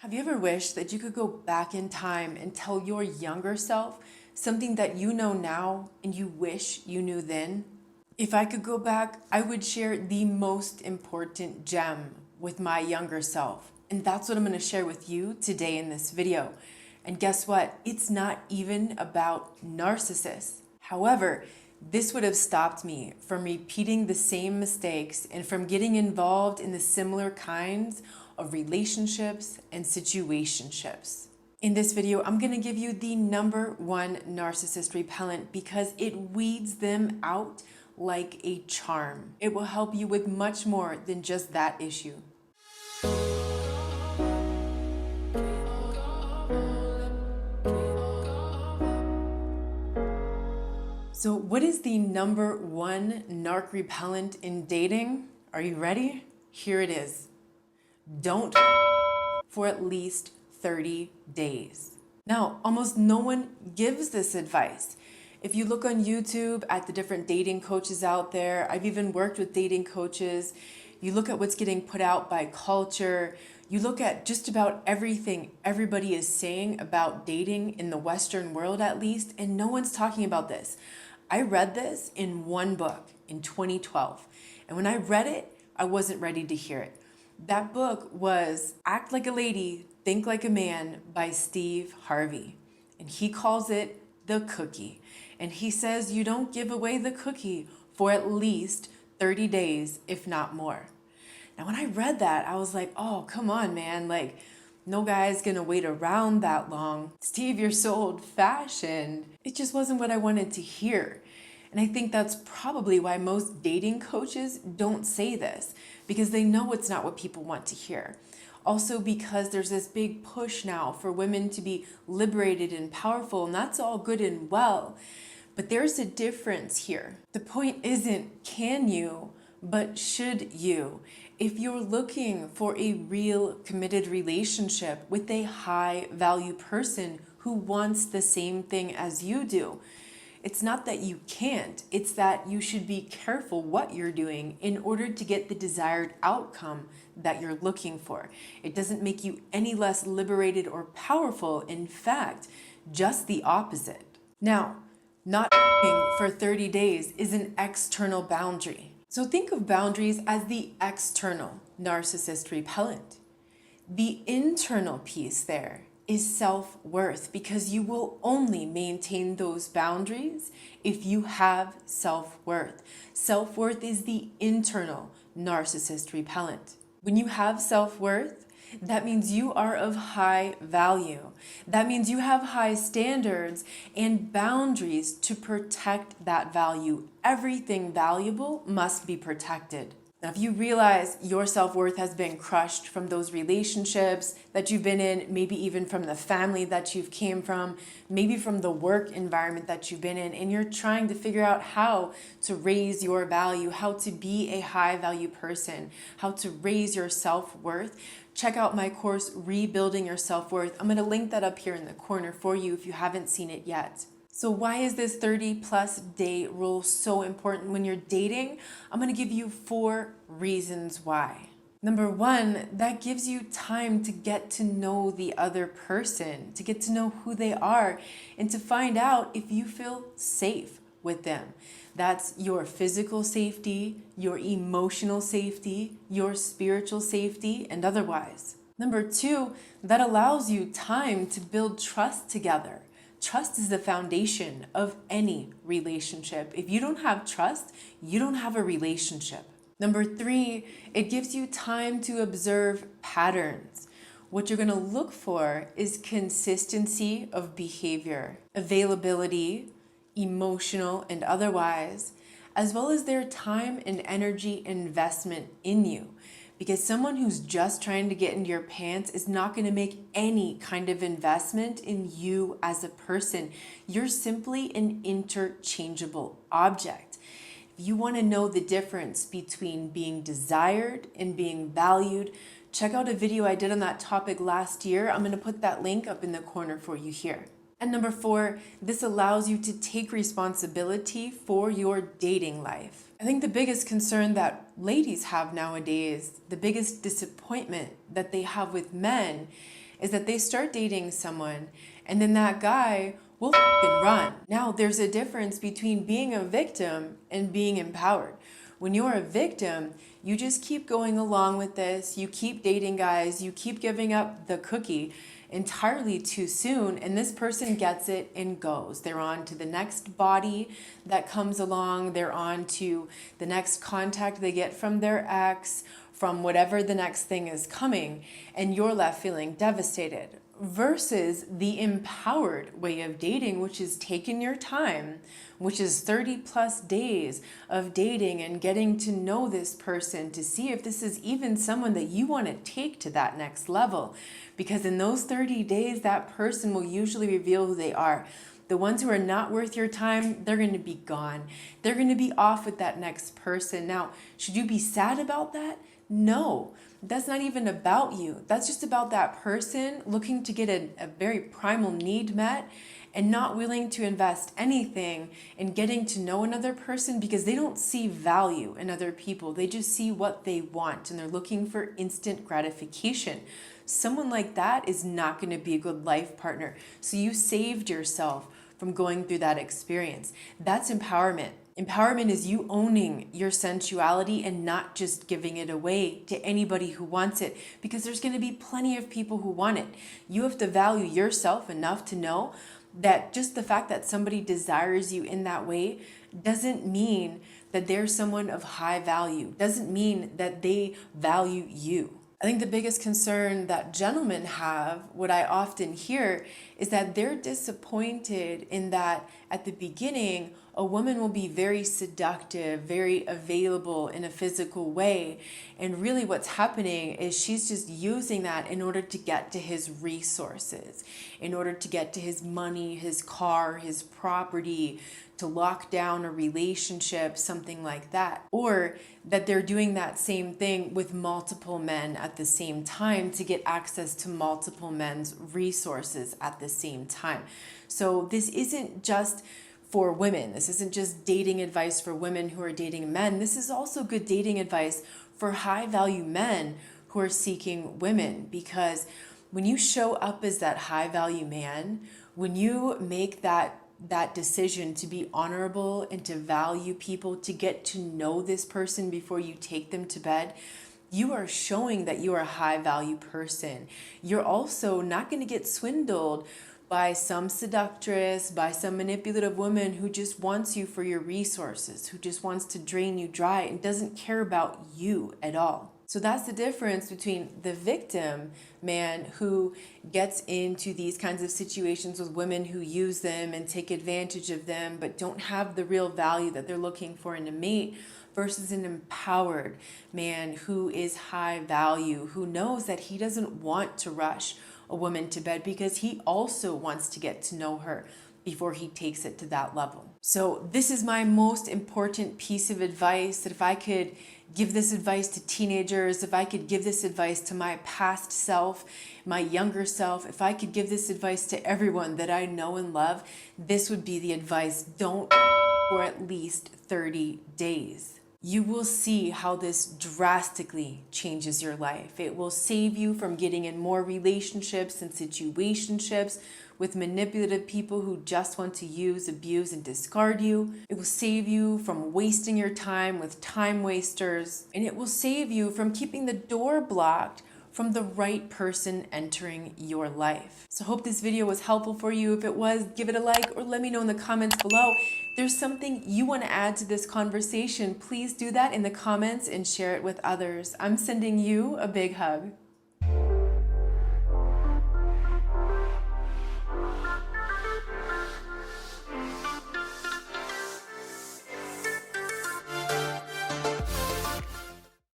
Have you ever wished that you could go back in time and tell your younger self something that you know now and you wish you knew then? If I could go back, I would share the most important gem with my younger self. And that's what I'm going to share with you today in this video. And guess what? It's not even about narcissists. However, this would have stopped me from repeating the same mistakes and from getting involved in the similar kinds of relationships and situationships. In this video, I'm going to give you the #1 narcissist repellent because it weeds them out like a charm. It will help you with much more than just that issue. So what is the #1 narc repellent in dating? Are you ready? Here it is. Don't for at least 30 days. Now, almost no one gives this advice. If you look on YouTube at the different dating coaches out there, I've even worked with dating coaches. You look at what's getting put out by culture. You look at just about everything everybody is saying about dating in the Western world, at least, and no one's talking about this. I read this in one book in 2012. And when I read it, I wasn't ready to hear it. That book was Act Like a Lady, Think Like a Man by Steve Harvey. And he calls it the cookie. And he says you don't give away the cookie for at least 30 days, if not more. Now, when I read that, I was like, oh, come on, man. Like, no guy's gonna wait around that long. Steve, you're so old-fashioned. It just wasn't what I wanted to hear. And I think that's probably why most dating coaches don't say this, because they know it's not what people want to hear. Also because there's this big push now for women to be liberated and powerful, and that's all good and well. But there's a difference here. The point isn't can you, but should you? If you're looking for a real committed relationship with a high value person who wants the same thing as you do, it's not that you can't, it's that you should be careful what you're doing in order to get the desired outcome that you're looking for. It doesn't make you any less liberated or powerful. In fact, just the opposite. Now, not for 30 days is an external boundary. So think of boundaries as the external narcissist repellent. The internal piece there is self-worth, because you will only maintain those boundaries if you have self-worth. Self-worth is the internal narcissist repellent. When you have self-worth, that means you are of high value. That means you have high standards and boundaries to protect that value. Everything valuable must be protected. Now, if you realize your self-worth has been crushed from those relationships that you've been in, maybe even from the family that you've came from, maybe from the work environment that you've been in, and you're trying to figure out how to raise your value, how to be a high value person, how to raise your self-worth, check out my course, Rebuilding Your Self-Worth. I'm going to link that up here in the corner for you if you haven't seen it yet. So why is this 30+ day rule so important when you're dating? I'm going to give you 4 reasons why. #1, that gives you time to get to know the other person, to get to know who they are, and to find out if you feel safe with them. That's your physical safety, your emotional safety, your spiritual safety, and otherwise. #2, that allows you time to build trust together. Trust is the foundation of any relationship. If you don't have trust, you don't have a relationship. #3, it gives you time to observe patterns. What you're going to look for is consistency of behavior, availability, emotional and otherwise, as well as their time and energy investment in you. Because someone who's just trying to get into your pants is not going to make any kind of investment in you as a person. You're simply an interchangeable object. If you want to know the difference between being desired and being valued, check out a video I did on that topic last year. I'm going to put that link up in the corner for you here. And #4, this allows you to take responsibility for your dating life. I think the biggest concern that ladies have nowadays, the biggest disappointment that they have with men, is that they start dating someone and then that guy will run. Now, there's a difference between being a victim and being empowered. When you're a victim, you just keep going along with this. You keep dating guys. You keep giving up the cookie entirely too soon. And this person gets it and goes. They're on to the next body that comes along. They're on to the next contact they get from their ex, from whatever the next thing is coming. And you're left feeling devastated. Versus the empowered way of dating, which is taking your time, which is 30 plus days of dating and getting to know this person to see if this is even someone that you want to take to that next level. Because in those 30 days, that person will usually reveal who they are. The ones who are not worth your time, they're going to be gone. They're going to be off with that next person. Now, should you be sad about that? No. That's not even about you. That's just about that person looking to get a very primal need met and not willing to invest anything in getting to know another person because they don't see value in other people. They just see what they want and they're looking for instant gratification. Someone like that is not going to be a good life partner. So you saved yourself from going through that experience. That's empowerment. Empowerment is you owning your sensuality and not just giving it away to anybody who wants it, because there's going to be plenty of people who want it. You have to value yourself enough to know that just the fact that somebody desires you in that way doesn't mean that they're someone of high value, doesn't mean that they value you. I think the biggest concern that gentlemen have, what I often hear, is that they're disappointed in that at the beginning, a woman will be very seductive, very available in a physical way. And really what's happening is she's just using that in order to get to his resources, in order to get to his money, his car, his property, to lock down a relationship, something like that. Or that they're doing that same thing with multiple men at the same time to get access to multiple men's resources at the same time. So this isn't just for women. This isn't just dating advice for women who are dating men. This is also good dating advice for high value men who are seeking women, because when you show up as that high value man, when you make that decision to be honorable and to value people, to get to know this person before you take them to bed, you are showing that you are a high value person. You're also not going to get swindled by some seductress, by some manipulative woman who just wants you for your resources, who just wants to drain you dry and doesn't care about you at all. So that's the difference between the victim man who gets into these kinds of situations with women who use them and take advantage of them but don't have the real value that they're looking for in a mate, versus an empowered man who is high value, who knows that he doesn't want to rush a woman to bed because he also wants to get to know her before he takes it to that level. So this is my most important piece of advice, that if I could give this advice to teenagers, if I could give this advice to my past self, my younger self, if I could give this advice to everyone that I know and love, this would be the advice. Don't for at least 30 days. You will see how this drastically changes your life. It will save you from getting in more relationships and situationships with manipulative people who just want to use, abuse, and discard you. It will save you from wasting your time with time wasters. And it will save you from keeping the door blocked from the right person entering your life. So I hope this video was helpful for you. If it was, give it a like or let me know in the comments below. If there's something you want to add to this conversation, please do that in the comments and share it with others. I'm sending you a big hug.